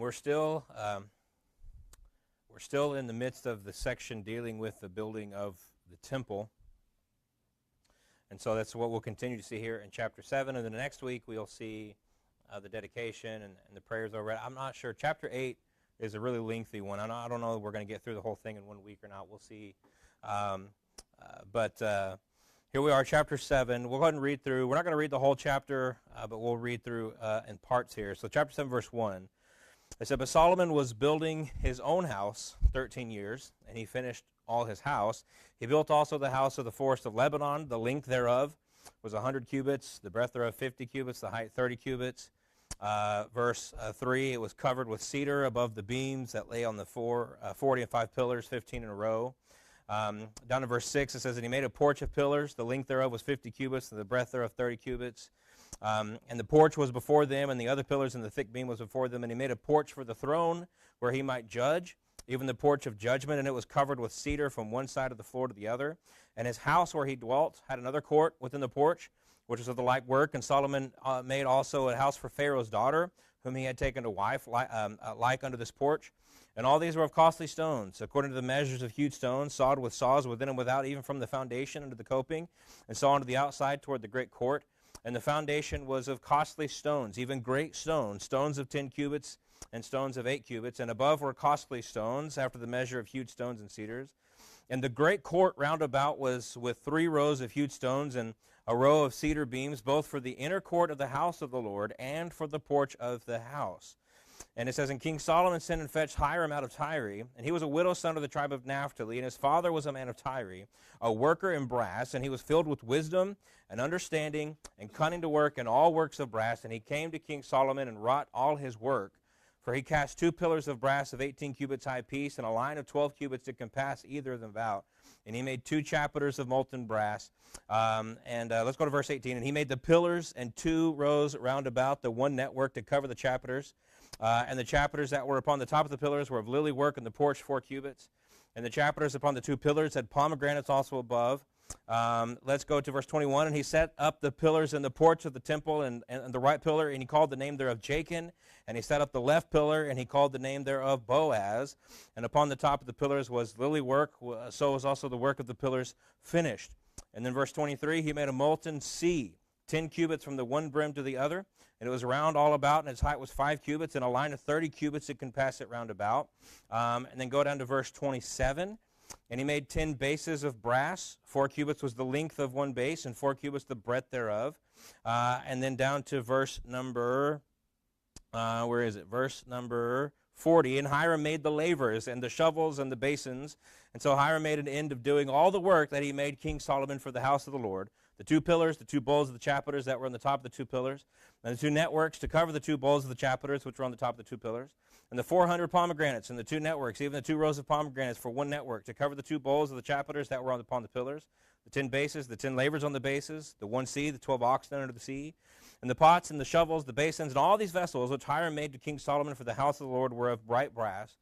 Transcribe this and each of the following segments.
We're still in the midst of the section dealing with the building of the temple. And so that's what we'll continue to see here in chapter 7. And then the next week we'll see the dedication and the prayers over it. I'm not sure. Chapter 8 is a really lengthy one. I don't know if we're going to get through the whole thing in 1 week or not. We'll see. But here we are, chapter 7. We'll go ahead and read through. We're not going to read the whole chapter, but we'll read through in parts here. So chapter 7, verse 1. It said, "But Solomon was building his own house 13 years, and he finished all his house. He built also the house of the forest of Lebanon. The length thereof was 100 cubits, the breadth thereof 50 cubits, the height 30 cubits. Verse 3, it was covered with cedar above the beams that lay on the 40 and 5 pillars, 15 in a row. Down to verse 6, it says that he made a porch of pillars. The length thereof was 50 cubits, and the breadth thereof 30 cubits. And the porch was before them, and the other pillars and the thick beam was before them. And he made a porch for the throne where he might judge, even the porch of judgment, and it was covered with cedar from one side of the floor to the other. And his house where he dwelt had another court within the porch, which was of the like work. And Solomon made also a house for Pharaoh's daughter, whom he had taken to wife, like unto this porch. And all these were of costly stones, according to the measures of hewed stones, sawed with saws within and without, even from the foundation unto the coping, and saw unto the outside toward the great court. And the foundation was of costly stones, even great stones, stones of 10 cubits and stones of 8 cubits. And above were costly stones, after the measure of hewed stones and cedars. And the great court round about was with 3 rows of hewed stones and a row of cedar beams, both for the inner court of the house of the Lord and for the porch of the house. And it says, and King Solomon sent and fetched Hiram out of Tyre, and he was a widow's son of the tribe of Naphtali, and his father was a man of Tyre, a worker in brass, and he was filled with wisdom and understanding and cunning to work in all works of brass. And he came to King Solomon and wrought all his work. For he cast 2 pillars of brass of 18 cubits high piece, and a line of 12 cubits to compass either of them about. And he made 2 chapiters of molten brass. Let's go to verse 18. And he made the pillars and 2 rows round about, the one network to cover the chapiters. And the chapiters that were upon the top of the pillars were of lily work, and the porch 4 cubits. And the chapiters upon the 2 pillars had pomegranates also above. Let's go to verse 21. And he set up the pillars in the porch of the temple, and the right pillar, and he called the name thereof Jachin. And he set up the left pillar, and he called the name thereof Boaz. And upon the top of the pillars was lily work, so was also the work of the pillars finished. And then verse 23, he made a molten sea, 10 cubits from the one brim to the other, and it was round all about, and its height was 5 cubits, and a line of 30 cubits that can pass it round about. And then go down to verse 27, and he made 10 bases of brass. 4 cubits was the length of one base, and 4 cubits the breadth thereof. And then down to verse number, Verse number 40, and Hiram made the lavers and the shovels and the basins. And so Hiram made an end of doing all the work that he made King Solomon for the house of the Lord. The 2 pillars, the 2 bowls of the chapiters that were on the top of the 2 pillars, and the 2 networks to cover the 2 bowls of the chapiters which were on the top of the 2 pillars, and the 400 pomegranates and the 2 networks, even the 2 rows of pomegranates for one network to cover the 2 bowls of the chapiters that were upon the pillars, the 10 bases, the 10 lavers on the bases, the 1 sea, the 12 oxen under the sea, and the pots and the shovels, the basins, and all these vessels which Hiram made to King Solomon for the house of the Lord were of bright brass.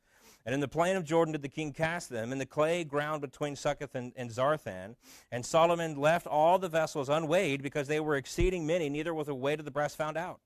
And in the plain of Jordan did the king cast them, in the clay ground between Succoth and Zarthan. And Solomon left all the vessels unweighed, because they were exceeding many, neither was the weight of the brass found out.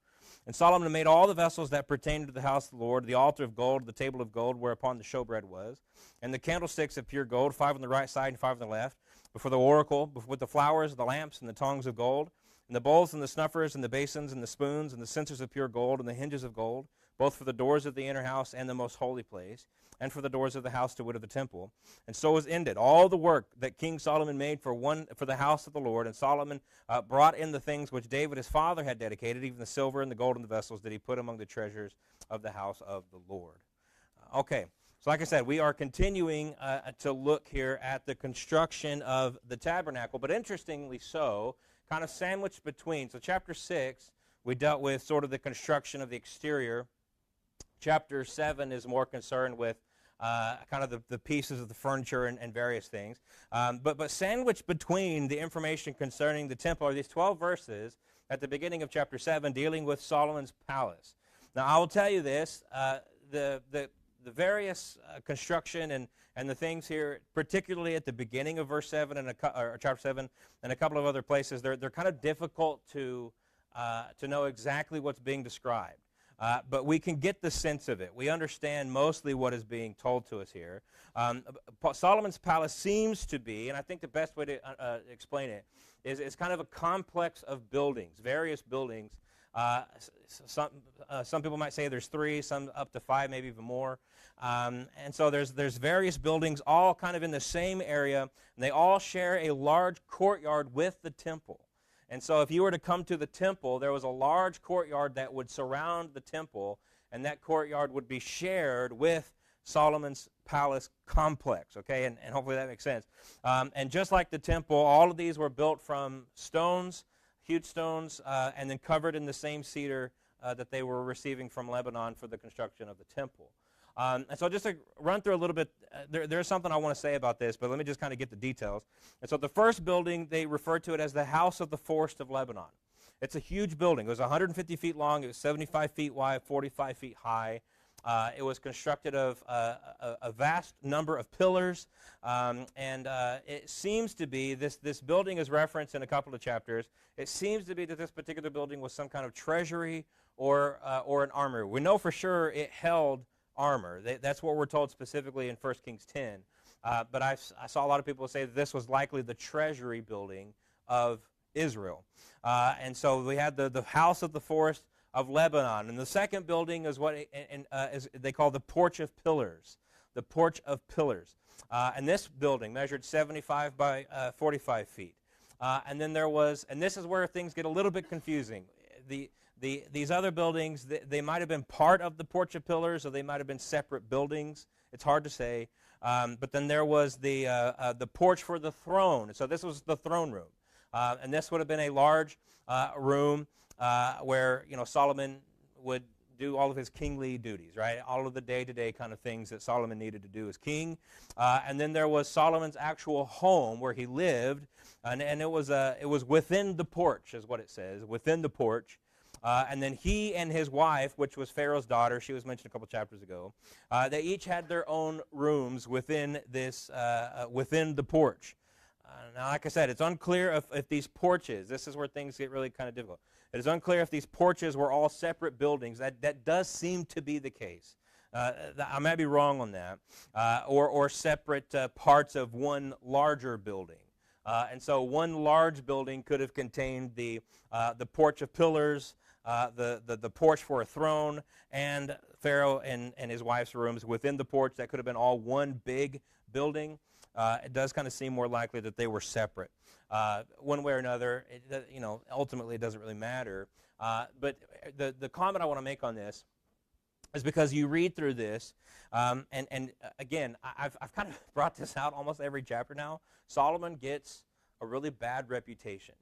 And Solomon made all the vessels that pertained to the house of the Lord, the altar of gold, the table of gold whereupon the showbread was, and the candlesticks of pure gold, 5 on the right side and 5 on the left, before the oracle, with the flowers, the lamps, and the tongs of gold, and the bowls and the snuffers and the basins and the spoons and the censers of pure gold and the hinges of gold, both for the doors of the inner house and the most holy place, and for the doors of the house to wit of the temple. And so was ended all the work that King Solomon made for the house of the Lord. And Solomon brought in the things which David his father had dedicated, even the silver and the gold and the vessels that he put among the treasures of the house of the Lord. Okay, so like I said, we are continuing to look here at the construction of the tabernacle, but interestingly so, kind of sandwiched between. So chapter 6, we dealt with sort of the construction of the exterior. Chapter 7 is more concerned with kind of the pieces of the furniture and various things. But sandwiched between the information concerning the temple are these 12 verses at the beginning of chapter 7 dealing with Solomon's palace. Now, I will tell you this, the various construction and the things here, particularly at the beginning of verse 7 or chapter 7 and a couple of other places, they're kind of difficult to know exactly what's being described. but we can get the sense of it. We understand mostly what is being told to us here. Solomon's palace seems to be, and I think the best way to explain it is it's kind of a complex of buildings, various buildings. Some people might say there's 3, some up to 5, maybe even more. And so there's various buildings all kind of in the same area, and they all share a large courtyard with the temple. And so if you were to come to the temple, there was a large courtyard that would surround the temple, and that courtyard would be shared with Solomon's palace complex, okay? And hopefully that makes sense. And just like the temple, all of these were built from stones, huge stones, and then covered in the same cedar that they were receiving from Lebanon for the construction of the temple. And so just to run through a little bit, there's something I want to say about this, but let me just kind of get the details. And so the first building, they refer to it as the House of the Forest of Lebanon. It's a huge building. It was 150 feet long. It was 75 feet wide, 45 feet high. It was constructed of a vast number of pillars, and it seems to be, this building is referenced in a couple of chapters. It seems to be that this particular building was some kind of treasury or an armory. We know for sure it held armor. That's what we're told specifically in 1 Kings 10. But I saw a lot of people say that this was likely the treasury building of Israel. And so we had the House of the Forest of Lebanon. And the second building is what they call the Porch of Pillars. The Porch of Pillars. And this building measured 75 by 45 feet. And then there was, and this is where things get a little bit confusing. These other buildings, they might have been part of the Porch of Pillars, or they might have been separate buildings. It's hard to say. But then there was the porch for the throne. So this was the throne room. And this would have been a large room where, Solomon would do all of his kingly duties, right? All of the day-to-day kind of things that Solomon needed to do as king. And then there was Solomon's actual home where he lived, and it was within the porch, is what it says, within the porch. And then he and his wife, which was Pharaoh's daughter, she was mentioned a couple chapters ago, they each had their own rooms within within the porch. Now, like I said, it's unclear if these porches, this is where things get really kind of difficult. It is unclear if these porches were all separate buildings. That does seem to be the case. I might be wrong on that. Or separate parts of one larger building. And so one large building could have contained the Porch of Pillars, the porch for a throne, and Pharaoh and his wife's rooms within the porch. That could have been all one big building. It does kind of seem more likely that they were separate. One way or another, ultimately it doesn't really matter. But the comment I want to make on this is because you read through this, and again, I've kind of brought this out almost every chapter now. Solomon gets a really bad reputation.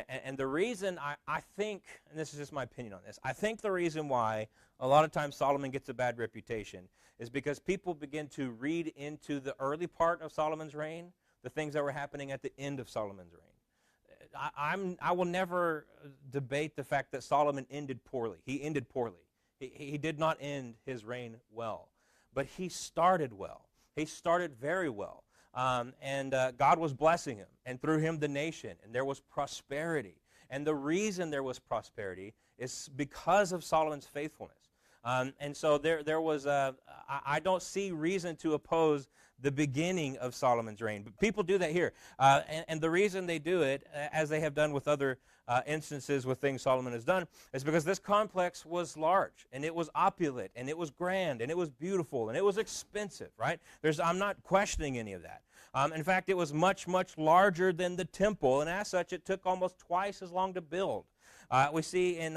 And the reason I think, and this is just my opinion on this, I think the reason why a lot of times Solomon gets a bad reputation is because people begin to read into the early part of Solomon's reign the things that were happening at the end of Solomon's reign. I will never debate the fact that Solomon ended poorly. He ended poorly. He did not end his reign well. But he started well. He started very well. And God was blessing him, and through him the nation, and there was prosperity. And the reason there was prosperity is because of Solomon's faithfulness. And so there was I don't see reason to oppose the beginning of Solomon's reign. But people do that here. And the reason they do it, as they have done with other instances with things Solomon has done, is because this complex was large, and it was opulent, and it was grand, and it was beautiful, and it was expensive, right? I'm not questioning any of that. In fact, it was much, much larger than the temple, and as such, it took almost twice as long to build. We see in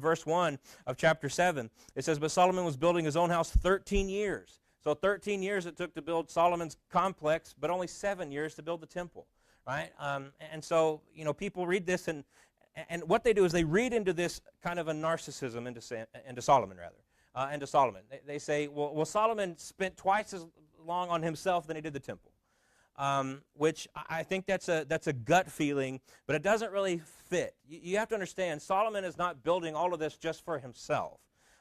verse 1 of chapter 7, it says, "But Solomon was building his own house 13 years. So 13 years it took to build Solomon's complex, but only 7 years to build the temple, right? And so, people read this, and what they do is they read into this kind of a narcissism into Solomon, rather, into Solomon. They say, well, Solomon spent twice as long on himself than he did the temple. Which I think that's a gut feeling, but it doesn't really fit. You have to understand, Solomon is not building all of this just for himself.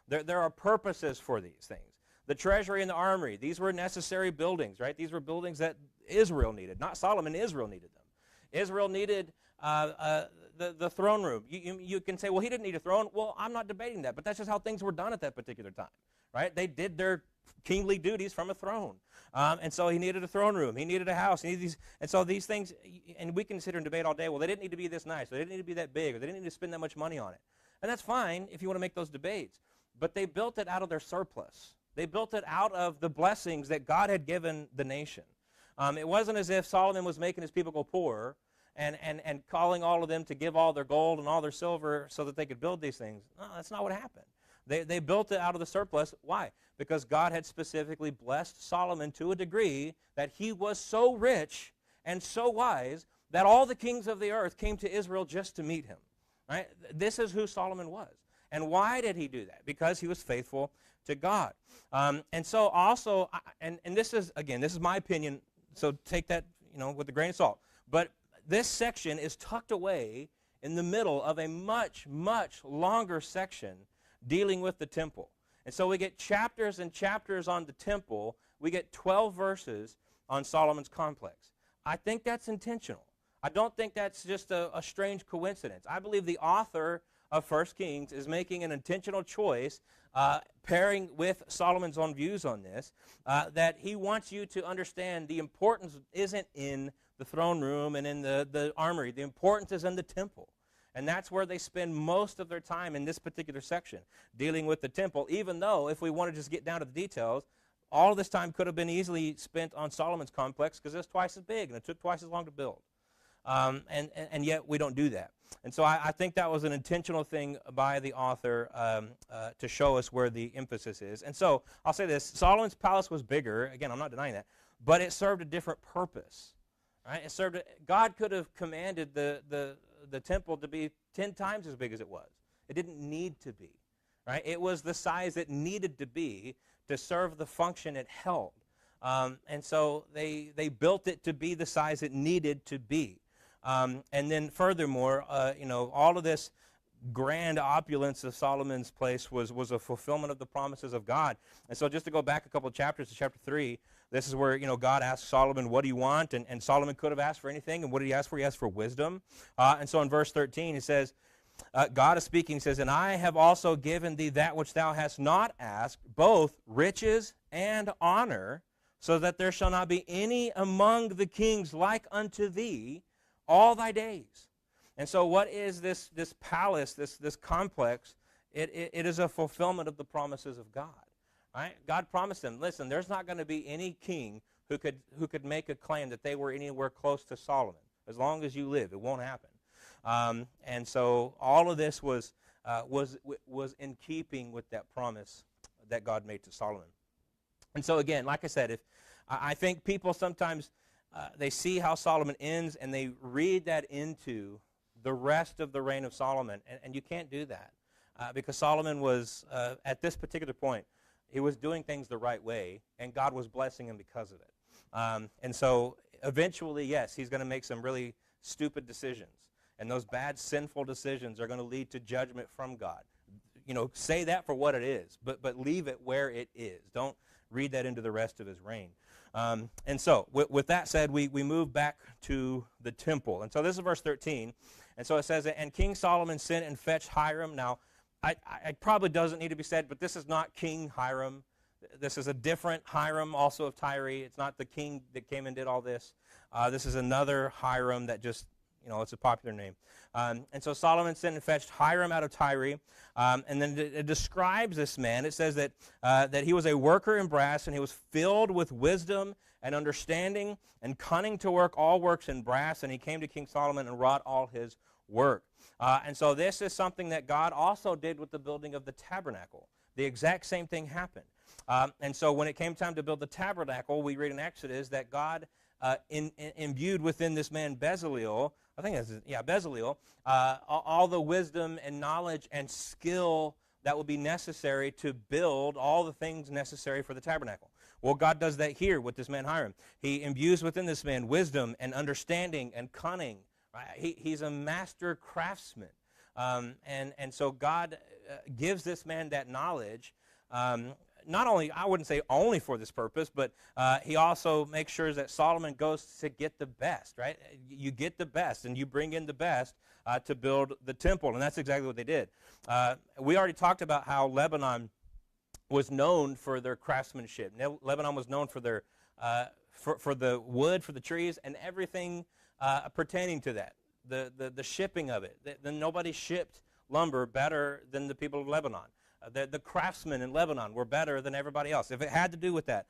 There are purposes for these things. The treasury and the armory, these were necessary buildings, right? These were buildings that Israel needed, not Solomon. Israel needed them. Israel needed the throne room. You can say, well, he didn't need a throne. Well, I'm not debating that, but that's just how things were done at that particular time, right? They did their kingly duties from a throne. And so he needed a throne room. He needed a house. He needed these, and so these things, and we can sit here and debate all day, well, they didn't need to be this nice, or they didn't need to be that big, or they didn't need to spend that much money on it. And that's fine if you want to make those debates. But they built it out of their surplus. They built it out of the blessings that God had given the nation. It wasn't as if Solomon was making his people go poor and calling all of them to give all their gold and all their silver so that they could build these things. No, that's not what happened. They built it out of the surplus. Why? Because God had specifically blessed Solomon to a degree that he was so rich and so wise that all the kings of the earth came to Israel just to meet him. Right? This is who Solomon was. And why did he do that? Because he was faithful to God. And so also, and this is, again, this is my opinion, so take that, with a grain of salt. But this section is tucked away in the middle of a much, much longer section dealing with the temple. And so we get chapters and chapters on the temple. We get 12 verses on Solomon's complex. I think that's intentional. I don't think that's just a strange coincidence. I believe the author of 1 Kings is making an intentional choice, pairing with Solomon's own views on this, that he wants you to understand the importance isn't in the throne room and in the armory. The importance is in the temple. And that's where they spend most of their time in this particular section, dealing with the temple, even though if we want to just get down to the details, all of this time could have been easily spent on Solomon's complex because it's twice as big and it took twice as long to build. And yet we don't do that. And so I think that was an intentional thing by the author to show us where the emphasis is. And so I'll say this, Solomon's palace was bigger. Again, I'm not denying that. But it served a different purpose. Right? God could have commanded the temple to be 10 times as big as it was. It didn't need to be. Right? It was the size it needed to be to serve the function it held. And so they built it to be the size it needed to be. And then furthermore, all of this grand opulence of Solomon's place was a fulfillment of the promises of God. And so just to go back a couple of chapters to chapter 3, this is where, God asked Solomon, what do you want? And Solomon could have asked for anything. And what did he ask for? He asked for wisdom. And so in verse 13, he says, God is speaking, he says, and I have also given thee that which thou hast not asked, both riches and honor, so that there shall not be any among the kings like unto thee all thy days. And so what is this palace, this complex? It is a fulfillment of the promises of God. Right? God promised them, listen, there's not going to be any king who could make a claim that they were anywhere close to Solomon. As long as you live, it won't happen. And so all of this was in keeping with that promise that God made to Solomon. And so again, like I said, I think people sometimes they see how Solomon ends and they read that into the rest of the reign of Solomon, and you can't do that because Solomon was at this particular point, he was doing things the right way, and God was blessing him because of it. And so eventually, yes, he's going to make some really stupid decisions, and those bad, sinful decisions are going to lead to judgment from God. Say that for what it is, but leave it where it is. Don't read that into the rest of his reign. And so, with that said, we move back to the temple. And so this is verse 13. And so it says, and King Solomon sent and fetched Hiram. Now, it probably doesn't need to be said, but this is not King Hiram. This is a different Hiram, also of Tyre. It's not the king that came and did all this. This is another Hiram that just, it's a popular name. And so Solomon sent and fetched Hiram out of Tyre. And then it describes this man. It says that he was a worker in brass, and he was filled with wisdom and understanding and cunning to work all works in brass. And he came to King Solomon and wrought all his work. And so this is something that God also did with the building of the tabernacle. The exact same thing happened. And so when it came time to build the tabernacle, we read in Exodus that God imbued within this man Bezaleel, Bezaleel, all the wisdom and knowledge and skill that would be necessary to build all the things necessary for the tabernacle. Well, God does that here with this man Hiram. He imbues within this man wisdom and understanding and cunning. Right? He's a master craftsman. And so God gives this man that knowledge not only, I wouldn't say only for this purpose, but he also makes sure that Solomon goes to get the best, right? You get the best, and you bring in the best to build the temple, and that's exactly what they did. We already talked about how Lebanon was known for their craftsmanship. Lebanon was known for their for the wood, for the trees, and everything pertaining to that. The shipping of it. Nobody shipped lumber better than the people of Lebanon. The craftsmen in Lebanon were better than everybody else. If it had to do with that,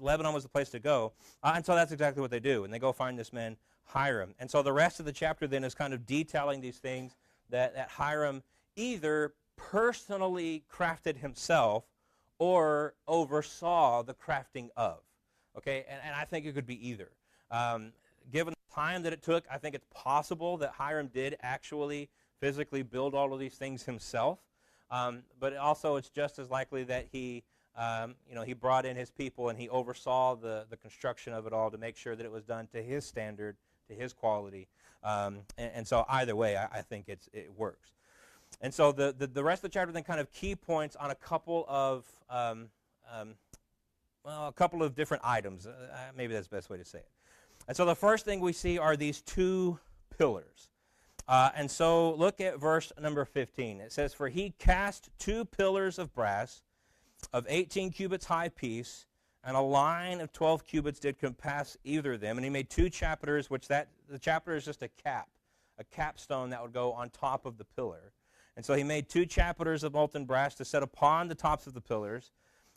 Lebanon was the place to go. And so that's exactly what they do. And they go find this man, Hiram. And so the rest of the chapter then is kind of detailing these things that Hiram either personally crafted himself or oversaw the crafting of. Okay, and I think it could be either. Given the time that it took, I think it's possible that Hiram did actually physically build all of these things himself. But also it's just as likely that he brought in his people and he oversaw the construction of it all to make sure that it was done to his standard, to his quality. And so either way, I think it works. And so the rest of the chapter then kind of key points on a couple of different items. Maybe that's the best way to say it. And so the first thing we see are these two pillars. And so look at verse number 15. It says, "For he cast 2 pillars of brass of 18 cubits high apiece, and a line of 12 cubits did compass either of them. And he made 2 chapiters, the chapiter is just a capstone that would go on top of the pillar. And so he made 2 chapiters of molten brass to set upon the tops of the pillars.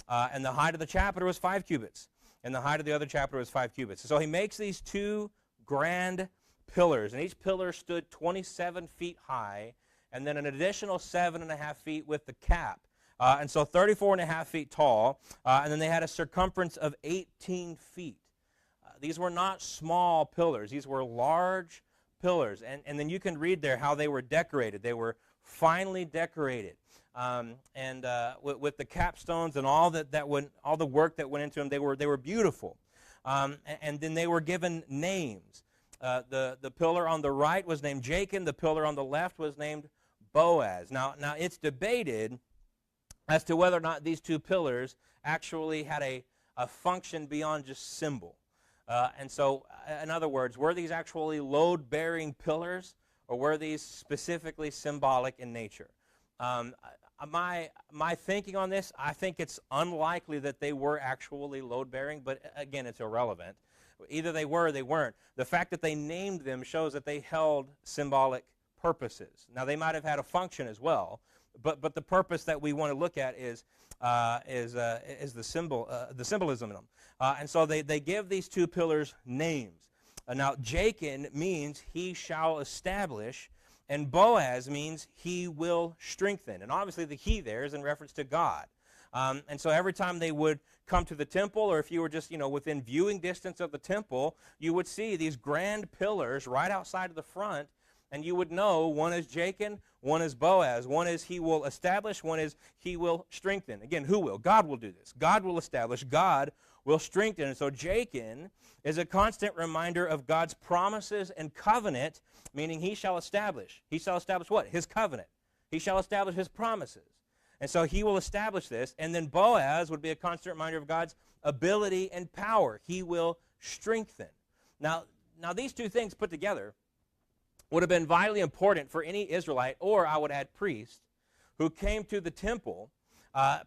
And the height of the chapiter was 5 cubits. And the height of the other chapiter was 5 cubits. So he makes these 2 grand pillars. And each pillar stood 27 feet high, and then an additional 7.5 feet with the cap. And so 34.5 feet tall. And then they had a circumference of 18 feet. These were not small pillars. These were large pillars. And then you can read there how they were decorated. They were finely decorated. With the capstones and all the work that went into them, they were beautiful. And then they were given names. The pillar on the right was named Jachin. The pillar on the left was named Boaz. Now it's debated as to whether or not these 2 pillars actually had a function beyond just symbol. And so, in other words, were these actually load-bearing pillars, or were these specifically symbolic in nature? My thinking on this, I think it's unlikely that they were actually load-bearing, but again, it's irrelevant. Either they were or they weren't. The fact that they named them shows that they held symbolic purposes. Now, they might have had a function as well, but the purpose that we want to look at is the symbolism in them. And so they give these 2 pillars names. Now, Jachin means he shall establish, and Boaz means he will strengthen. And obviously the he there is in reference to God. And so every time they would come to the temple, or if you were just within viewing distance of the temple, you would see these grand pillars right outside of the front, and you would know one is Jachin, one is Boaz, one is he will establish, one is he will strengthen. Again, who will? God will do this. God will establish, God will strengthen. And so Jachin is a constant reminder of God's promises and covenant, meaning he shall establish. He shall establish what? His covenant. He shall establish his promises. And so he will establish this. And then Boaz would be a constant reminder of God's ability and power. He will strengthen. Now these 2 things put together would have been vitally important for any Israelite, or I would add priest, who came to the temple,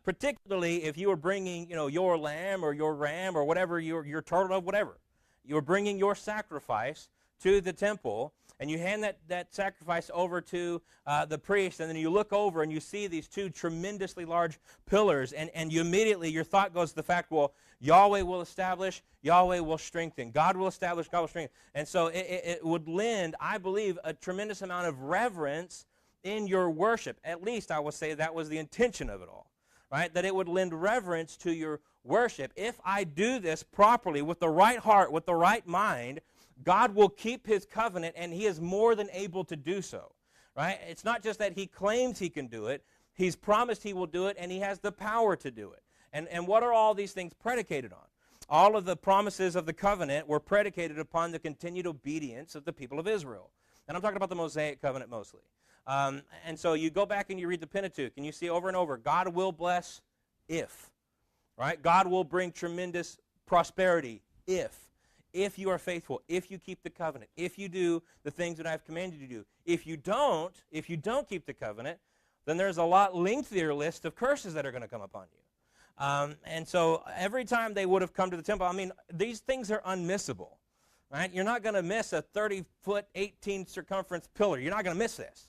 particularly if you were bringing, your lamb or your ram or whatever, your turtle, whatever. You were bringing your sacrifice to the temple, and you hand that sacrifice over to the priest, and then you look over and you see these 2 tremendously large pillars, and you immediately, your thought goes to the fact, well, Yahweh will establish, Yahweh will strengthen. God will establish, God will strengthen. And so it would lend, I believe, a tremendous amount of reverence in your worship. At least I would say that was the intention of it all, right? That it would lend reverence to your worship. If I do this properly, with the right heart, with the right mind, God will keep his covenant, and he is more than able to do so, right? It's not just that he claims he can do it. He's promised he will do it, and he has the power to do it. And what are all these things predicated on? All of the promises of the covenant were predicated upon the continued obedience of the people of Israel. And I'm talking about the Mosaic covenant mostly. And so you go back and you read the Pentateuch, and you see over and over, God will bless if. Right? God will bring tremendous prosperity if you are faithful, if you keep the covenant, if you do the things that I've commanded you to do. If you don't keep the covenant, then there's a lot lengthier list of curses that are going to come upon you. And so every time they would have come to the temple, I mean, these things are unmissable. Right? You're not going to miss a 30-foot, 18 circumference pillar. You're not going to miss this.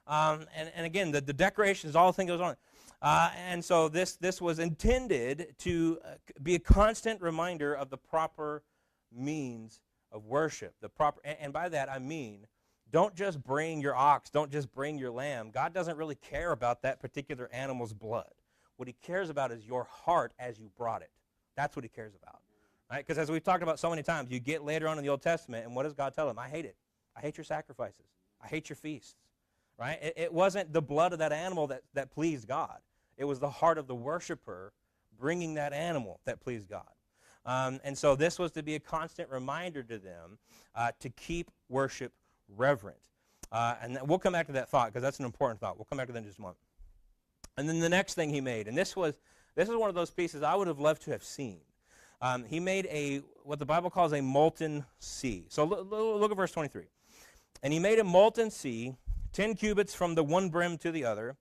And again, the decorations, all the things goes on. And so this was intended to be a constant reminder of the proper means of worship. And by that I mean, don't just bring your ox, don't just bring your lamb. God doesn't really care about that particular animal's blood. What he cares about is your heart as you brought it. That's what he cares about. Right? Because as we've talked about so many times, you get later on in the Old Testament, and what does God tell them? I hate it. I hate your sacrifices. I hate your feasts. Right? It wasn't the blood of that animal that pleased God. It was the heart of the worshiper bringing that animal that pleased God. And so this was to be a constant reminder to them to keep worship reverent. And we'll come back to that thought because that's an important thought. We'll come back to that in just a moment. And then the next thing he made, and this is one of those pieces I would have loved to have seen. He made what the Bible calls a molten sea. So look at verse 23. And he made a molten sea, 10 cubits from the one brim to the other.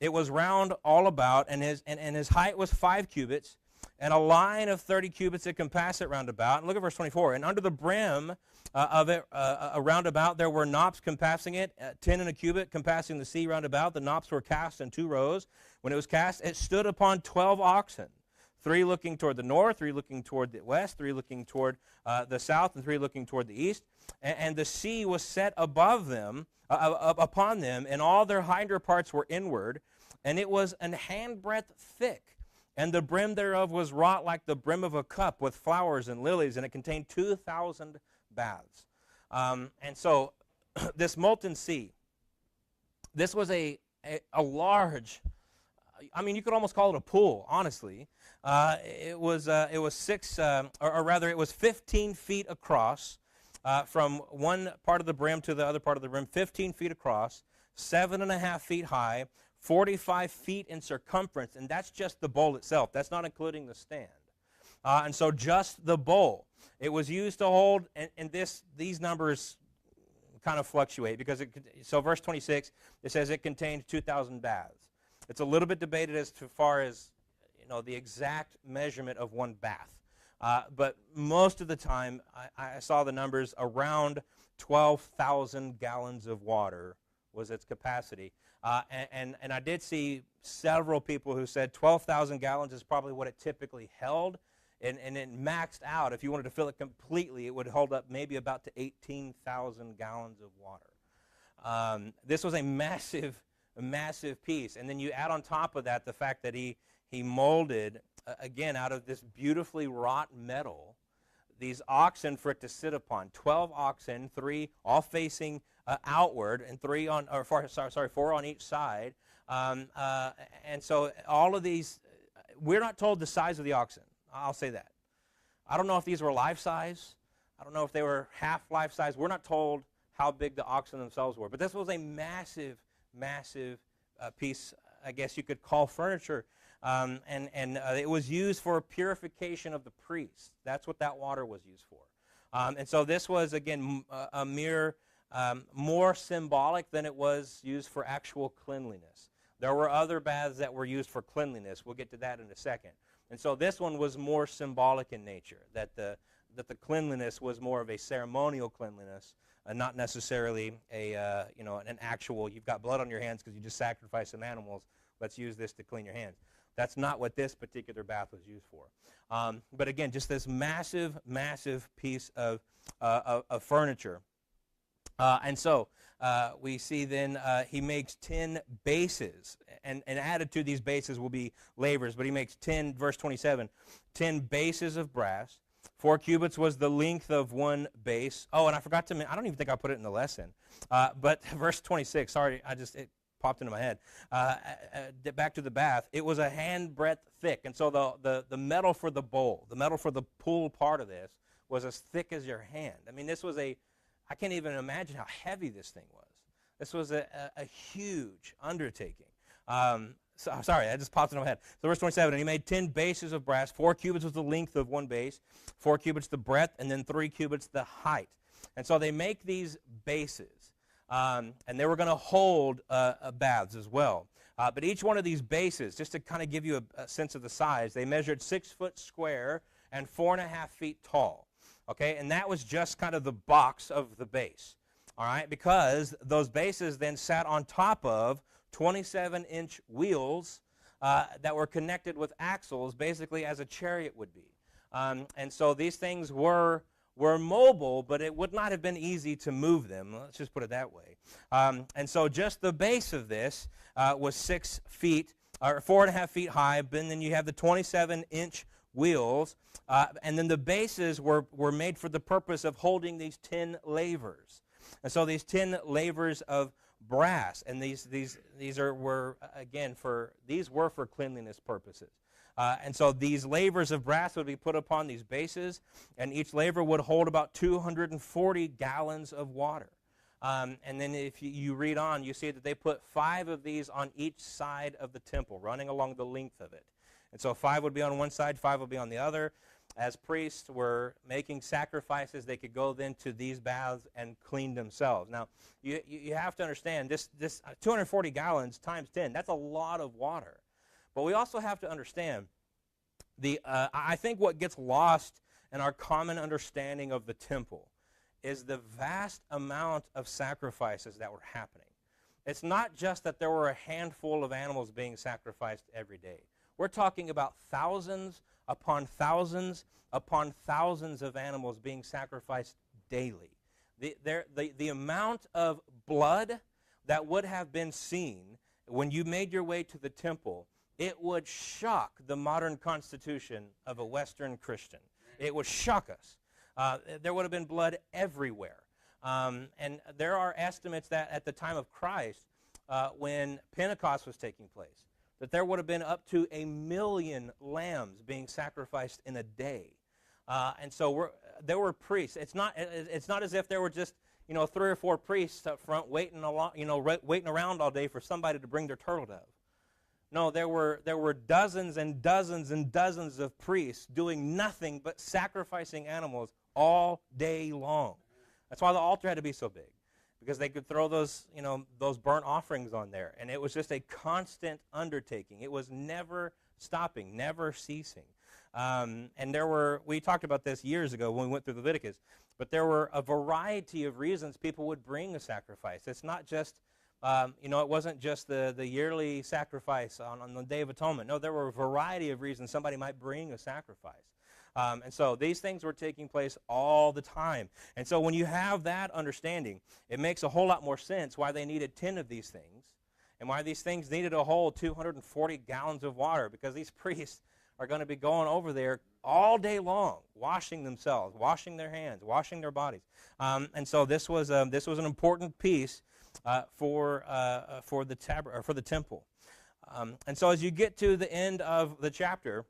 It was round all about, and his height was 5 cubits, and a line of 30 cubits that compassed it round about. And look at verse 24. And under the brim of it round about there were knops compassing it, 10 and a cubit compassing the sea round about. The knops were cast in 2 rows. When it was cast, it stood upon 12 oxen, 3 looking toward the north, 3 looking toward the west, 3 looking toward the south, and 3 looking toward the east. And the sea was set above them, upon them, and all their hinder parts were inward, and it was an handbreadth thick, and the brim thereof was wrought like the brim of a cup with flowers and lilies, and it contained 2,000 baths. And so this molten sea, this was a large, I mean, you could almost call it a pool, honestly. It was 15 feet across, from one part of the brim to the other part of the brim, 15 feet across, 7.5 feet high, 45 feet in circumference, and that's just the bowl itself. That's not including the stand. And so just the bowl. It was used to hold, and these numbers kind of fluctuate, because so verse 26, it says it contained 2,000 baths. It's a little bit debated as far as the exact measurement of one bath. But most of the time, I saw the numbers around 12,000 gallons of water was its capacity. And I did see several people who said 12,000 gallons is probably what it typically held. And it maxed out. If you wanted to fill it completely, it would hold up maybe about to 18,000 gallons of water. This was a massive piece. And then you add on top of that the fact that he molded, again, out of this beautifully wrought metal, these oxen for it to sit upon. 12 oxen, 3 all facing outward, and 4 on each side. And so all of these, we're not told the size of the oxen. I'll say that. I don't know if these were life size. I don't know if they were half life size. We're not told how big the oxen themselves were. But this was a massive piece, I guess you could call furniture. And it was used for purification of the priests. That's what that water was used for. And so this was, again, a mere more symbolic than it was used for actual cleanliness. There were other baths that were used for cleanliness. We'll get to that in a second. And so this one was more symbolic in nature, that the cleanliness was more of a ceremonial cleanliness, not necessarily an actual, you've got blood on your hands because you just sacrificed some animals, let's use this to clean your hands. That's not what this particular bath was used for. But again, just this massive piece of furniture. And so we see then he makes 10 bases, and added to these bases will be lavers, but he makes 10, verse 27, 10 bases of brass. 4 cubits was the length of one base. Oh, and I forgot to mention, I don't even think I put it in the lesson, but verse 26, sorry, it popped into my head. Back to the bath, it was a handbreadth thick, and so the metal for the bowl, the metal for the pool part of this was as thick as your hand. I mean, this was I can't even imagine how heavy this thing was. This was a huge undertaking. sorry, that just popped in my head. So verse 27, and he made 10 bases of brass. 4 cubits was the length of one base, 4 cubits the breadth, and then 3 cubits the height. And so they make these bases, and they were going to hold baths as well. But each one of these bases, just to kind of give you a sense of the size, they measured 6 foot square and 4.5 feet tall. Okay, and that was just kind of the box of the base. All right, because those bases then sat on top of 27-inch wheels that were connected with axles, basically as a chariot would be. And so these things were mobile, but it would not have been easy to move them. Let's just put it that way. And so just the base of this was 6 feet, or 4.5 feet high, and then you have the 27-inch wheels, and then the bases were made for the purpose of holding these 10 lavers. And so these 10 lavers of brass, and these were for cleanliness purposes. And so these lavers of brass would be put upon these bases, and each laver would hold about 240 gallons of water. And then if you read on, you see that they put 5 of these on each side of the temple, running along the length of it. And so 5 would be on one side, 5 would be on the other. As priests were making sacrifices, they could go then to these baths and clean themselves. Now, you have to understand, this 240 gallons times 10, that's a lot of water. But we also have to understand, I think what gets lost in our common understanding of the temple is the vast amount of sacrifices that were happening. It's not just that there were a handful of animals being sacrificed every day. We're talking about thousands upon thousands upon thousands of animals being sacrificed daily. The amount of blood that would have been seen when you made your way to the temple, it would shock the modern constitution of a Western Christian. It would shock us. There would have been blood everywhere. And there are estimates that at the time of Christ, when Pentecost was taking place, that there would have been up to 1 million lambs being sacrificed in a day. And so there were priests. It's not as if there were just 3 or 4 priests up front waiting around all day for somebody to bring their turtle dove. No, there were dozens and dozens and dozens of priests doing nothing but sacrificing animals all day long. That's why the altar had to be so big, because they could throw those burnt offerings on there, and it was just a constant undertaking. It was never stopping, never ceasing. And we talked about this years ago when we went through Leviticus, but there were a variety of reasons people would bring a sacrifice. It's not just, it wasn't just the yearly sacrifice on the Day of Atonement. No, there were a variety of reasons somebody might bring a sacrifice. And so these things were taking place all the time. And so when you have that understanding, it makes a whole lot more sense why they needed 10 of these things and why these things needed to hold 240 gallons of water, because these priests are going to be going over there all day long, washing themselves, washing their hands, washing their bodies. And so this was an important piece for the temple. And so as you get to the end of the chapter,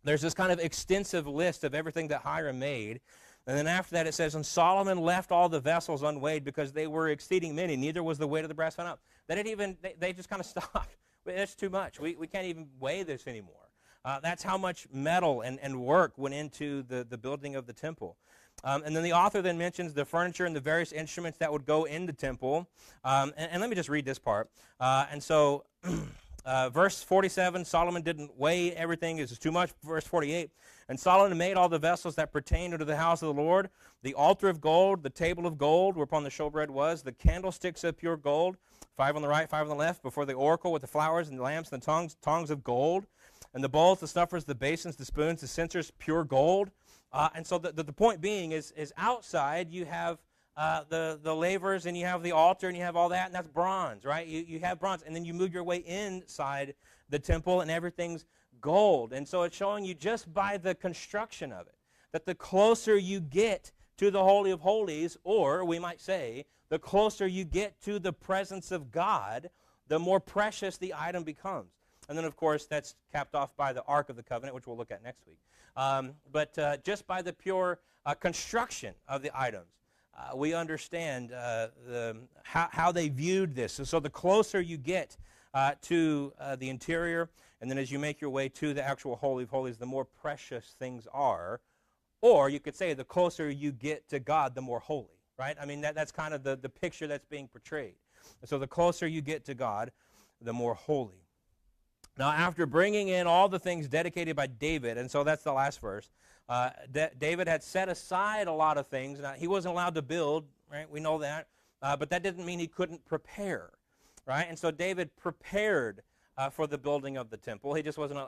there's this kind of extensive list of everything that Hiram made. And then after that it says, and Solomon left all the vessels unweighed because they were exceeding many. Neither was the weight of the brass found out. They just kind of stopped. It's too much. We can't even weigh this anymore. That's how much metal and work went into the building of the temple. And then the author then mentions the furniture and the various instruments that would go in the temple. And let me just read this part. And so verse 47, Solomon didn't weigh everything. This is too much. Verse 48, and Solomon made all the vessels that pertained unto the house of the Lord, the altar of gold, the table of gold whereupon the showbread was, the candlesticks of pure gold, 5 on the right, 5 on the left, before the oracle with the flowers and the lamps and the tongs of gold, and the bowls, the snuffers, the basins, the spoons, the censers, pure gold. And so the point being is outside you have the lavers, and you have the altar, and you have all that, and that's bronze, right? You have bronze, and then you move your way inside the temple, and everything's gold. And so it's showing you just by the construction of it that the closer you get to the Holy of Holies, or we might say the closer you get to the presence of God, the more precious the item becomes. And then, of course, that's capped off by the Ark of the Covenant, which we'll look at next week. But just by the pure construction of the items, we understand how they viewed this. And so the closer you get to the interior, and then as you make your way to the actual Holy of Holies, the more precious things are. Or you could say the closer you get to God, the more holy, right? I mean, that's kind of the picture that's being portrayed. So the closer you get to God, the more holy. Now, after bringing in all the things dedicated by David, and so that's the last verse, David had set aside a lot of things. Now, he wasn't allowed to build, right? We know that. But that didn't mean he couldn't prepare, right? And so David prepared for the building of the temple. He just wasn't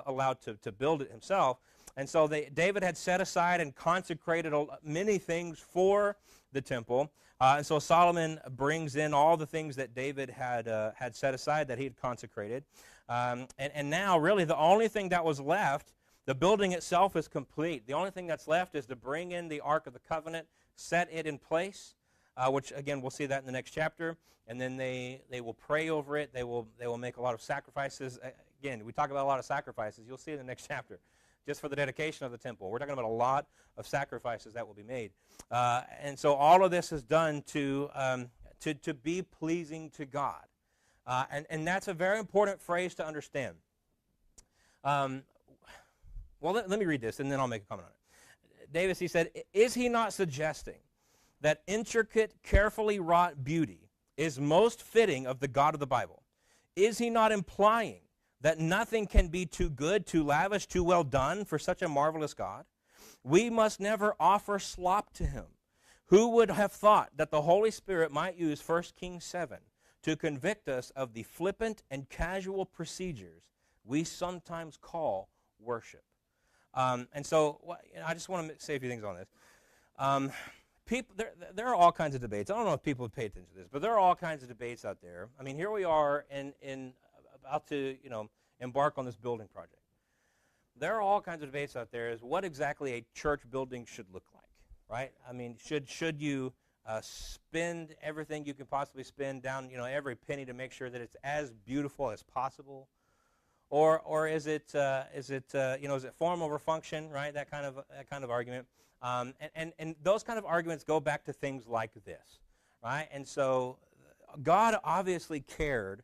allowed to build it himself. And so David had set aside and consecrated many things for the temple. And so Solomon brings in all the things that David had set aside, that he had consecrated. And now, really, the only thing that was left, the building itself is complete. The only thing that's left is to bring in the Ark of the Covenant, set it in place, which, again, we'll see that in the next chapter. And then they will pray over it. They will make a lot of sacrifices. Again, we talk about a lot of sacrifices. You'll see in the next chapter. Just for the dedication of the temple. We're talking about a lot of sacrifices that will be made. And so all of this is done to be pleasing to God. And that's a very important phrase to understand. Well, let me read this, and then I'll make a comment on it. Davis, he said, is he not suggesting that intricate, carefully wrought beauty is most fitting of the God of the Bible? Is he not implying that nothing can be too good, too lavish, too well done for such a marvelous God? We must never offer slop to him. Who would have thought that the Holy Spirit might use 1 Kings 7 to convict us of the flippant and casual procedures we sometimes call worship? And so I just want to say a few things on this. There are all kinds of debates. I don't know if people have paid attention to this, but there are all kinds of debates out there. I mean, here we are about to, embark on this building project. There are all kinds of debates out there as what exactly a church building should look like, right? I mean, should you spend everything you can possibly spend down, every penny to make sure that it's as beautiful as possible, or is it form over function, right? That kind of argument, and those kind of arguments go back to things like this, right? And so God obviously cared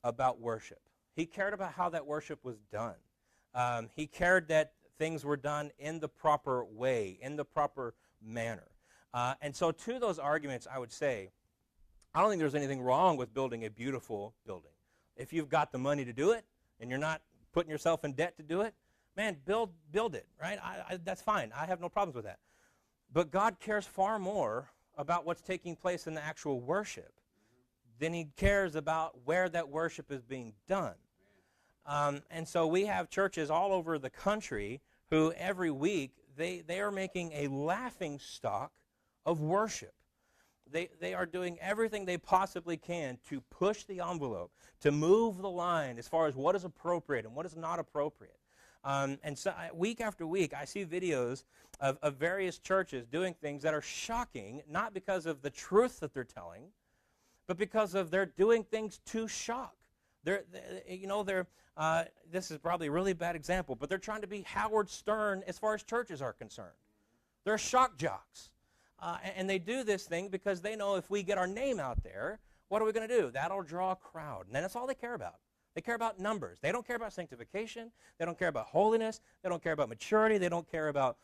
about worship. He cared about how that worship was done. He cared that things were done in the proper way, in the proper manner. And so to those arguments, I would say, I don't think there's anything wrong with building a beautiful building. If you've got the money to do it, and you're not putting yourself in debt to do it, man, build it, right? That's fine. I have no problems with that. But God cares far more about what's taking place in the actual worship than he cares about where that worship is being done. And so we have churches all over the country who every week they are making a laughing stock of worship. They are doing everything they possibly can to push the envelope, to move the line as far as what is appropriate and what is not appropriate. And so week after week, I see videos of various churches doing things that are shocking, not because of the truth that they're telling, but because of they're doing things to shock. This is probably a really bad example, but they're trying to be Howard Stern as far as churches are concerned. They're shock jocks. And they do this thing because they know if we get our name out there, what are we going to do? That'll draw a crowd. And that's all they care about. They care about numbers. They don't care about sanctification. They don't care about holiness. They don't care about maturity. They don't care about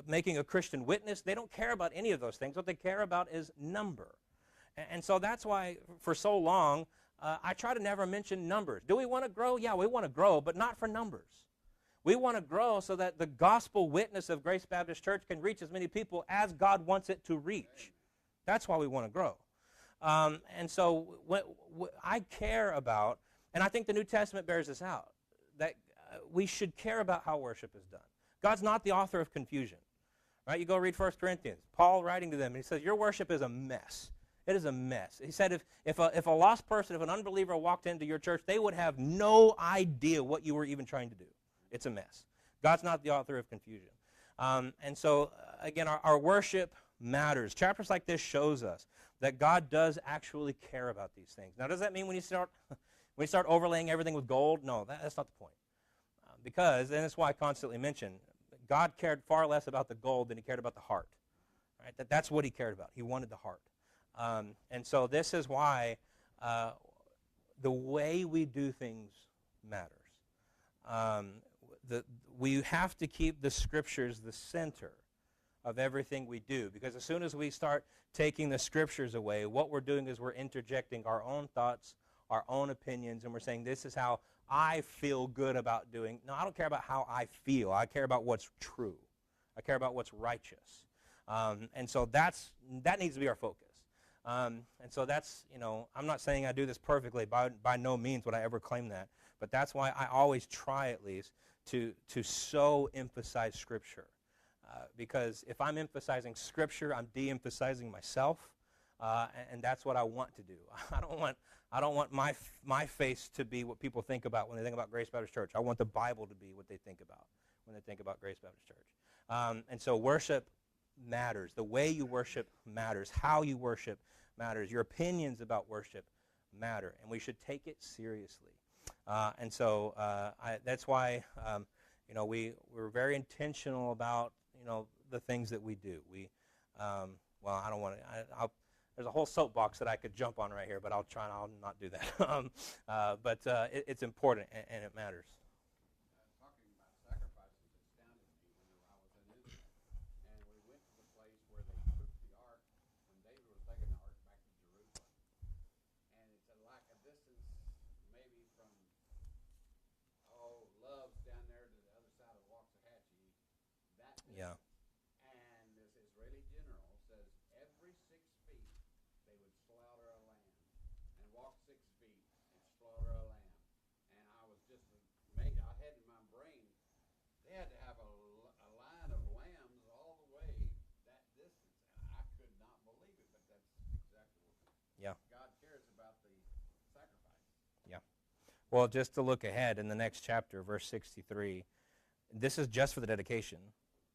making a Christian witness. They don't care about any of those things. What they care about is number. And so that's why for so long I try to never mention numbers. Do we want to grow? Yeah, we want to grow, but not for numbers. We want to grow so that the gospel witness of Grace Baptist Church can reach as many people as God wants it to reach. That's why we want to grow. And so I care about, and I think the New Testament bears this out, that we should care about how worship is done. God's not the author of confusion. Right? You go read 1 Corinthians. Paul writing to them, and he says, your worship is a mess. It is a mess. He said if a lost person, if an unbeliever walked into your church, they would have no idea what you were even trying to do. It's a mess. God's not the author of confusion. And so, again, our worship matters. Chapters like this shows us that God does actually care about these things. Now, does that mean when you start overlaying everything with gold? No, that's not the point. Because, and that's why I constantly mention, God cared far less about the gold than he cared about the heart. Right? That's what he cared about. He wanted the heart. And so this is why the way we do things matters. We have to keep the Scriptures the center of everything we do, because as soon as we start taking the Scriptures away, what we're doing is we're interjecting our own thoughts, our own opinions, and we're saying, this is how I feel good about doing. No, I don't care about how I feel. I care about what's true. I care about what's righteous. And so that needs to be our focus. And so that's, I'm not saying I do this perfectly. By no means would I ever claim that. But that's why I always try, at least, to so emphasize Scripture. Because if I'm emphasizing Scripture, I'm de-emphasizing myself. And that's what I want to do. I don't want my face to be what people think about when they think about Grace Baptist Church. I want the Bible to be what they think about when they think about Grace Baptist Church. And so worship matters. The way you worship matters. How you worship matters. Your opinions about worship matter, and we should take it seriously. And so that's why we're very intentional about the things that we do. I don't want to. There's a whole soapbox that I could jump on right here, but I'll not do that. But it's important and it matters. Talking about sacrifices astounded me whenever I was in Israel. And we went to the place where they took the ark when David was taking the ark back to Jerusalem. And it's like a distance maybe from, Love's down there to the other side of Waxahachie. That distance. Yeah. And this Israeli general says every 6 feet they would slaughter a lamb, and walk 6 feet and slaughter a lamb. And I was just amazed. I had in my brain, they had to have a line of lambs all the way that distance, and I could not believe it, but that's exactly what God cares about, the sacrifice. Yeah. Well, just to look ahead in the next chapter, verse 63, this is just for the dedication.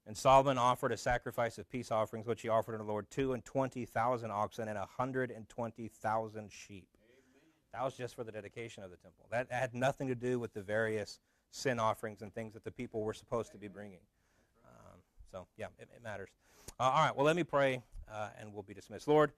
And Solomon offered a sacrifice of peace offerings, which he offered unto the Lord, 220,000 oxen and 120,000 sheep. Amen. That was just for the dedication of the temple. That had nothing to do with the various sin offerings and things that the people were supposed to be bringing. It matters. All right, well, let me pray, and we'll be dismissed. Lord,